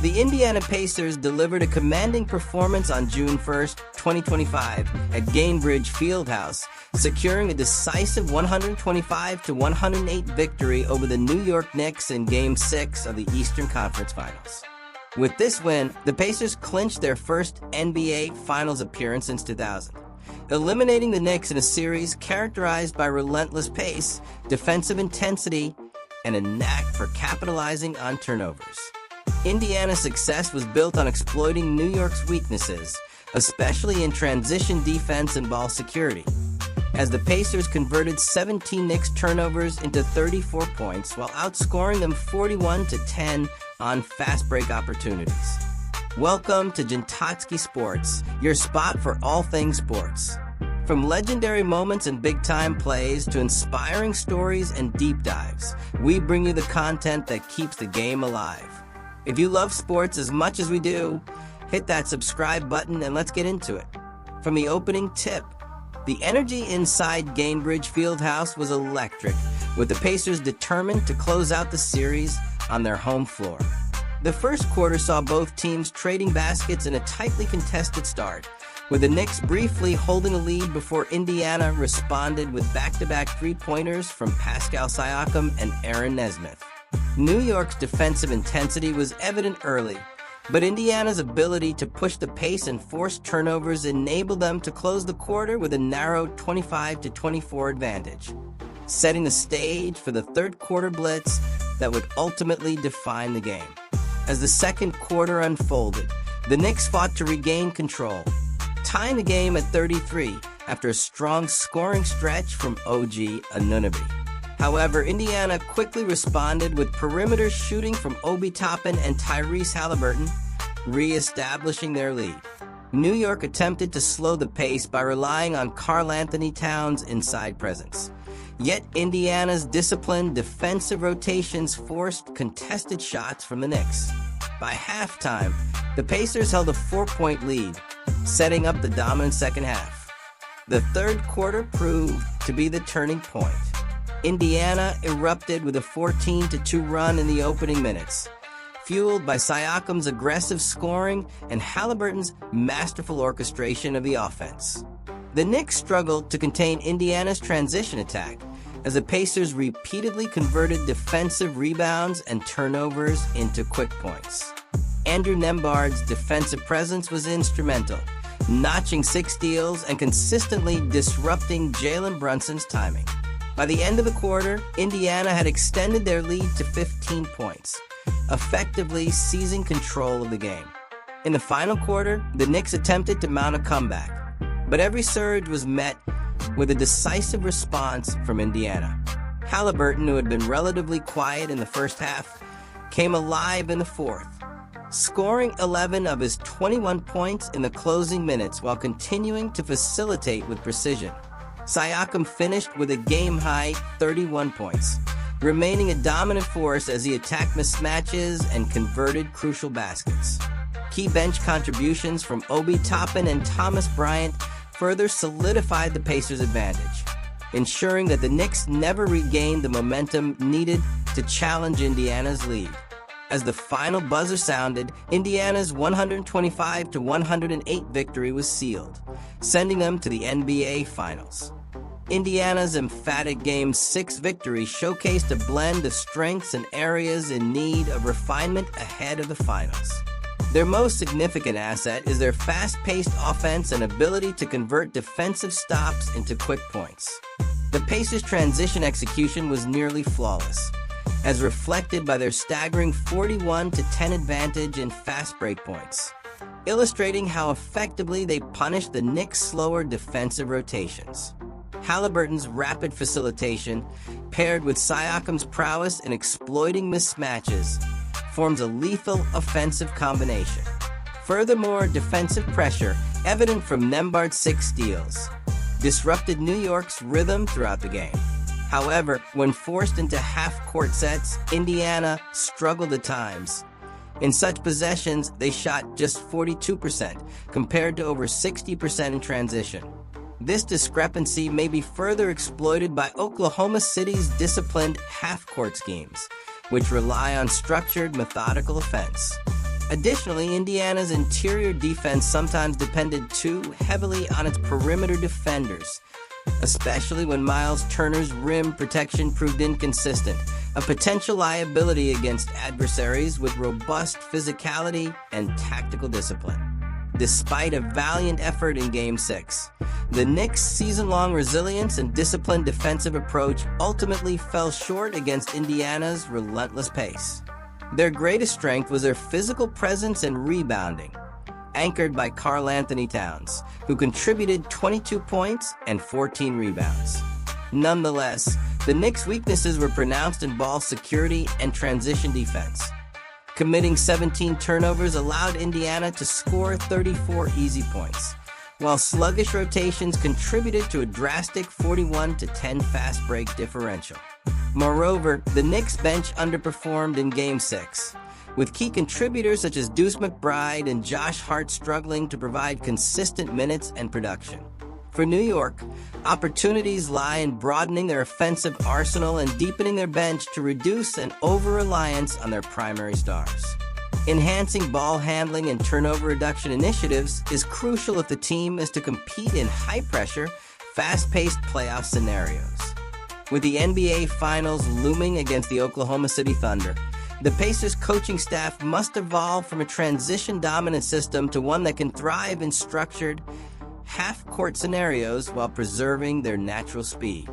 The Indiana Pacers delivered a commanding performance on June 1, 2025, at Gainbridge Fieldhouse, securing a decisive 125-108 victory over the New York Knicks in Game 6 of the Eastern Conference Finals. With this win, the Pacers clinched their first NBA Finals appearance since 2000, eliminating the Knicks in a series characterized by relentless pace, defensive intensity, and a knack for capitalizing on turnovers. Indiana's success was built on exploiting New York's weaknesses, especially in transition defense and ball security, as the Pacers converted 17 Knicks turnovers into 34 points while outscoring them 41-10 on fast break opportunities. Welcome to Gintotski Sports, your spot for all things sports. From legendary moments and big-time plays to inspiring stories and deep dives, we bring you the content that keeps the game alive. If you love sports as much as we do, hit that subscribe button and let's get into it. From the opening tip, the energy inside Gainbridge Fieldhouse was electric, with the Pacers determined to close out the series on their home floor. The first quarter saw both teams trading baskets in a tightly contested start, with the Knicks briefly holding a lead before Indiana responded with back-to-back three-pointers from Pascal Siakam and Aaron Nesmith. New York's defensive intensity was evident early, but Indiana's ability to push the pace and force turnovers enabled them to close the quarter with a narrow 25-24 advantage, setting the stage for the third-quarter blitz that would ultimately define the game. As the second quarter unfolded, the Knicks fought to regain control, tying the game at 33 after a strong scoring stretch from OG Anunoby. However, Indiana quickly responded with perimeter shooting from Obi Toppin and Tyrese Haliburton, re-establishing their lead. New York attempted to slow the pace by relying on Karl-Anthony Towns' inside presence. Yet Indiana's disciplined defensive rotations forced contested shots from the Knicks. By halftime, the Pacers held a 4-point lead, setting up the dominant second half. The third quarter proved to be the turning point. Indiana erupted with a 14-2 run in the opening minutes, fueled by Siakam's aggressive scoring and Haliburton's masterful orchestration of the offense. The Knicks struggled to contain Indiana's transition attack, as the Pacers repeatedly converted defensive rebounds and turnovers into quick points. Andrew Nembhard's defensive presence was instrumental, notching 6 steals and consistently disrupting Jalen Brunson's timing. By the end of the quarter, Indiana had extended their lead to 15 points, effectively seizing control of the game. In the final quarter, the Knicks attempted to mount a comeback, but every surge was met with a decisive response from Indiana. Haliburton, who had been relatively quiet in the first half, came alive in the fourth, scoring 11 of his 21 points in the closing minutes while continuing to facilitate with precision. Siakam finished with a game-high 31 points, remaining a dominant force as he attacked mismatches and converted crucial baskets. Key bench contributions from Obi Toppin and Thomas Bryant further solidified the Pacers' advantage, ensuring that the Knicks never regained the momentum needed to challenge Indiana's lead. As the final buzzer sounded, Indiana's 125-108 victory was sealed, sending them to the NBA Finals. Indiana's emphatic Game 6 victory showcased a blend of strengths and areas in need of refinement ahead of the finals. Their most significant asset is their fast-paced offense and ability to convert defensive stops into quick points. The Pacers' transition execution was nearly flawless, as reflected by their staggering 41-10 advantage in fast break points, illustrating how effectively they punished the Knicks' slower defensive rotations. Haliburton's rapid facilitation, paired with Siakam's prowess in exploiting mismatches, forms a lethal offensive combination. Furthermore, defensive pressure, evident from Nembhard's 6 steals, disrupted New York's rhythm throughout the game. However, when forced into half-court sets, Indiana struggled at times. In such possessions, they shot just 42%, compared to over 60% in transition. This discrepancy may be further exploited by Oklahoma City's disciplined half-court schemes, which rely on structured, methodical offense. Additionally, Indiana's interior defense sometimes depended too heavily on its perimeter defenders, especially when Miles Turner's rim protection proved inconsistent, a potential liability against adversaries with robust physicality and tactical discipline. Despite a valiant effort in Game 6, the Knicks' season-long resilience and disciplined defensive approach ultimately fell short against Indiana's relentless pace. Their greatest strength was their physical presence and rebounding, anchored by Karl-Anthony Towns, who contributed 22 points and 14 rebounds. Nonetheless, the Knicks' weaknesses were pronounced in ball security and transition defense. Committing 17 turnovers allowed Indiana to score 34 easy points, while sluggish rotations contributed to a drastic 41-10 fast break differential. Moreover, the Knicks bench underperformed in Game 6, with key contributors such as Deuce McBride and Josh Hart struggling to provide consistent minutes and production. For New York, opportunities lie in broadening their offensive arsenal and deepening their bench to reduce an over-reliance on their primary stars. Enhancing ball handling and turnover reduction initiatives is crucial if the team is to compete in high-pressure, fast-paced playoff scenarios. With the NBA Finals looming against the Oklahoma City Thunder, the Pacers' coaching staff must evolve from a transition-dominant system to one that can thrive in structured, half-court scenarios while preserving their natural speed.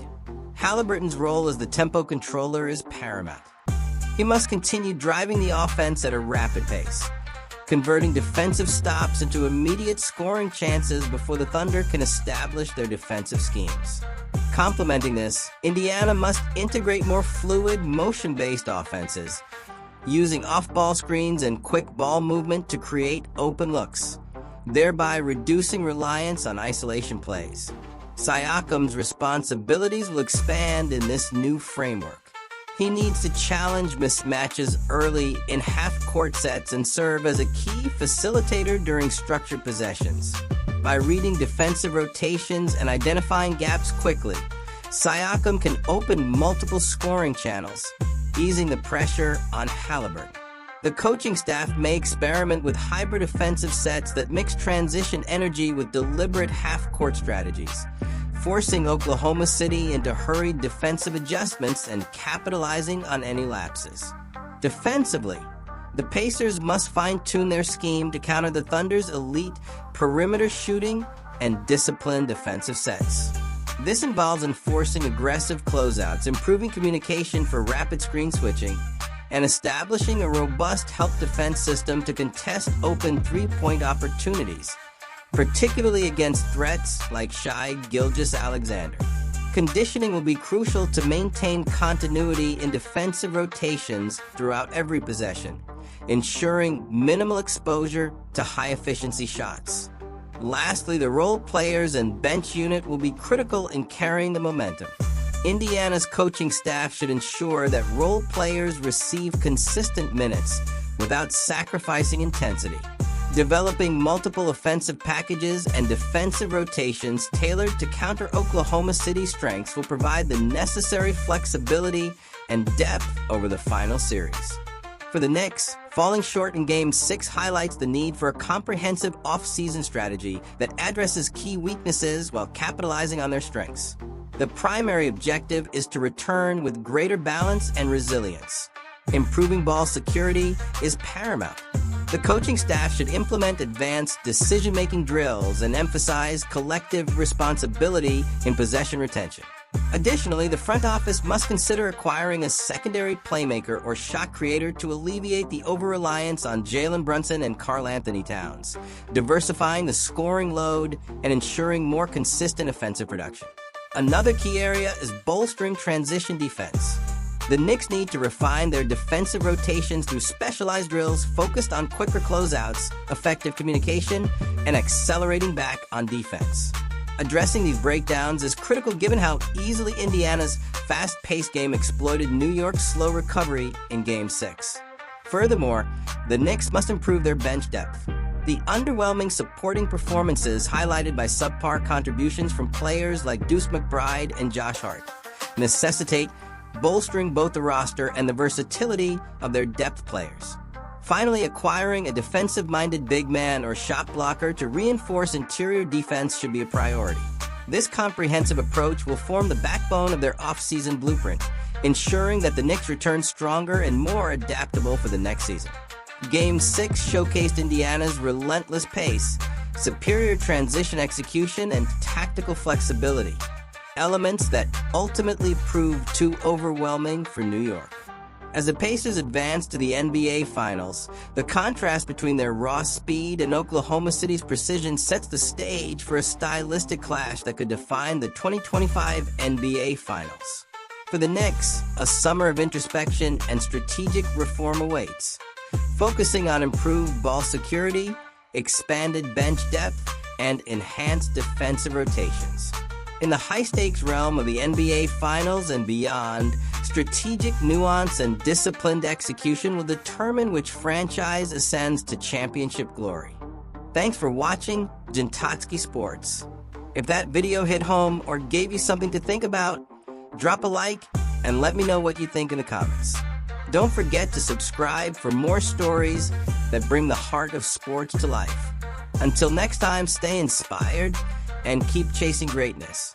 Haliburton's role as the tempo controller is paramount. He must continue driving the offense at a rapid pace, converting defensive stops into immediate scoring chances before the Thunder can establish their defensive schemes. Complementing this, Indiana must integrate more fluid, motion-based offenses, using off-ball screens and quick ball movement to create open looks, thereby reducing reliance on isolation plays. Siakam's responsibilities will expand in this new framework. He needs to challenge mismatches early in half-court sets and serve as a key facilitator during structured possessions. By reading defensive rotations and identifying gaps quickly, Siakam can open multiple scoring channels, easing the pressure on Haliburton. The coaching staff may experiment with hybrid offensive sets that mix transition energy with deliberate half-court strategies, forcing Oklahoma City into hurried defensive adjustments and capitalizing on any lapses. Defensively, the Pacers must fine-tune their scheme to counter the Thunder's elite perimeter shooting and disciplined defensive sets. This involves enforcing aggressive closeouts, improving communication for rapid screen switching, and establishing a robust help defense system to contest open three-point opportunities, particularly against threats like Shai Gilgeous-Alexander. Conditioning will be crucial to maintain continuity in defensive rotations throughout every possession, ensuring minimal exposure to high-efficiency shots. Lastly, the role players and bench unit will be critical in carrying the momentum. Indiana's coaching staff should ensure that role players receive consistent minutes without sacrificing intensity. Developing multiple offensive packages and defensive rotations tailored to counter Oklahoma City's strengths will provide the necessary flexibility and depth over the final series. For the Knicks, falling short in Game 6 highlights the need for a comprehensive off-season strategy that addresses key weaknesses while capitalizing on their strengths. The primary objective is to return with greater balance and resilience. Improving ball security is paramount. The coaching staff should implement advanced decision-making drills and emphasize collective responsibility in possession retention. Additionally, the front office must consider acquiring a secondary playmaker or shot creator to alleviate the over-reliance on Jalen Brunson and Karl-Anthony Towns, diversifying the scoring load and ensuring more consistent offensive production. Another key area is bolstering transition defense. The Knicks need to refine their defensive rotations through specialized drills focused on quicker closeouts, effective communication, and accelerating back on defense. Addressing these breakdowns is critical given how easily Indiana's fast-paced game exploited New York's slow recovery in Game 6. Furthermore, the Knicks must improve their bench depth. The underwhelming supporting performances highlighted by subpar contributions from players like Deuce McBride and Josh Hart necessitate bolstering both the roster and the versatility of their depth players. Finally, acquiring a defensive-minded big man or shot blocker to reinforce interior defense should be a priority. This comprehensive approach will form the backbone of their offseason blueprint, ensuring that the Knicks return stronger and more adaptable for the next season. Game 6 showcased Indiana's relentless pace, superior transition execution, and tactical flexibility, elements that ultimately proved too overwhelming for New York. As the Pacers advanced to the NBA Finals, the contrast between their raw speed and Oklahoma City's precision sets the stage for a stylistic clash that could define the 2025 NBA Finals. For the Knicks, a summer of introspection and strategic reform awaits, focusing on improved ball security, expanded bench depth, and enhanced defensive rotations. In the high-stakes realm of the NBA Finals and beyond, strategic nuance and disciplined execution will determine which franchise ascends to championship glory. Thanks for watching Gintotski Sports. If that video hit home or gave you something to think about, drop a like and let me know what you think in the comments. Don't forget to subscribe for more stories that bring the heart of sports to life. Until next time, stay inspired and keep chasing greatness.